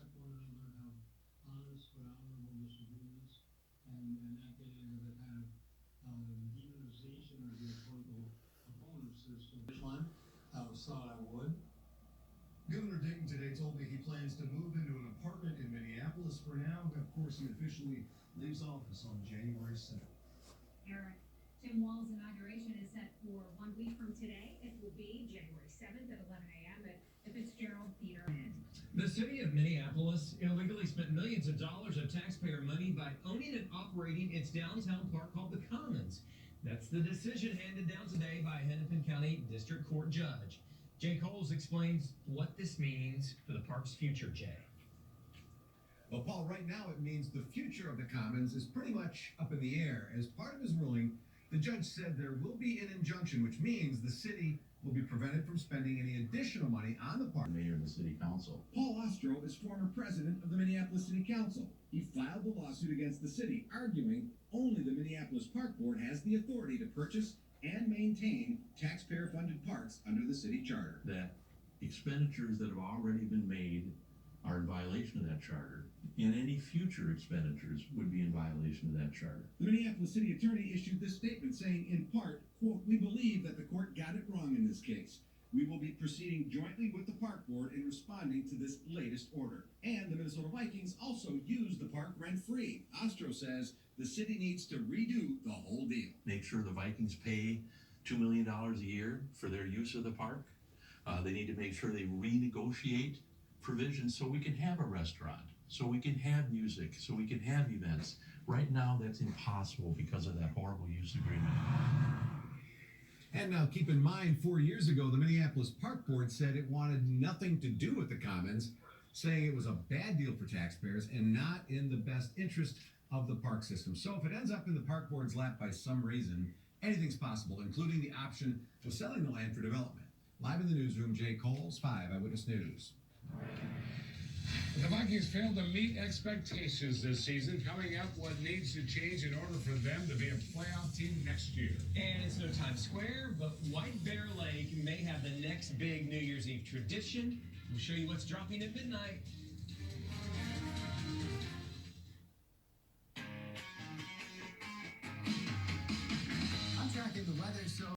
respect one another, have honest but honorable disagreements, and not get into the kind of demonization of your political opponents. So this one, I was thought I would. Governor Dayton today told me he plans to move into an apartment in Minneapolis for now. Of course, he officially leaves office on January 7th. Eric, Tim Walz's inauguration is set for 1 week from today. It will be January 7th at 11 a.m. at the Fitzgerald Theater. The city of Minneapolis illegally spent millions of dollars of taxpayer money by owning and operating its downtown park called the Commons. That's the decision handed down today by a Hennepin County District Court judge. Jay Coles explains what this means for the park's future, Jay. Well, Paul, right now it means the future of the Commons is pretty much up in the air. As part of his ruling, the judge said there will be an injunction, which means the city will be prevented from spending any additional money on the park. Mayor and the city council. Paul Ostro is former president of the Minneapolis City Council. He filed the lawsuit against the city, arguing only the Minneapolis Park Board has the authority to purchase and maintain taxpayer-funded parks under the city charter. That expenditures that have already been made are in violation of that charter, and any future expenditures would be in violation of that charter. The Minneapolis city attorney issued this statement saying, in part, quote, "We believe that the court got it wrong in this case. We will be proceeding jointly with the park board in responding to this latest order." And the Minnesota Vikings also use the park rent-free. Ostro says the city needs to redo the whole deal. Make sure the Vikings pay $2 million a year for their use of the park. They need to make sure they renegotiate provisions so we can have a restaurant, so we can have music, so we can have events. Right now, that's impossible because of that horrible use agreement. And now keep in mind, 4 years ago, the Minneapolis Park Board said it wanted nothing to do with the Commons, saying it was a bad deal for taxpayers and not in the best interest of the park system. So if it ends up in the Park Board's lap by some reason, anything's possible, including the option of selling the land for development. Live in the newsroom, Jay Coles, 5 Eyewitness News. The Vikings failed to meet expectations this season, coming up what needs to change in order for them to be a playoff team next year. And it's no Times Square, but White Bear Lake may have the next big New Year's Eve tradition. We'll show you what's dropping at midnight.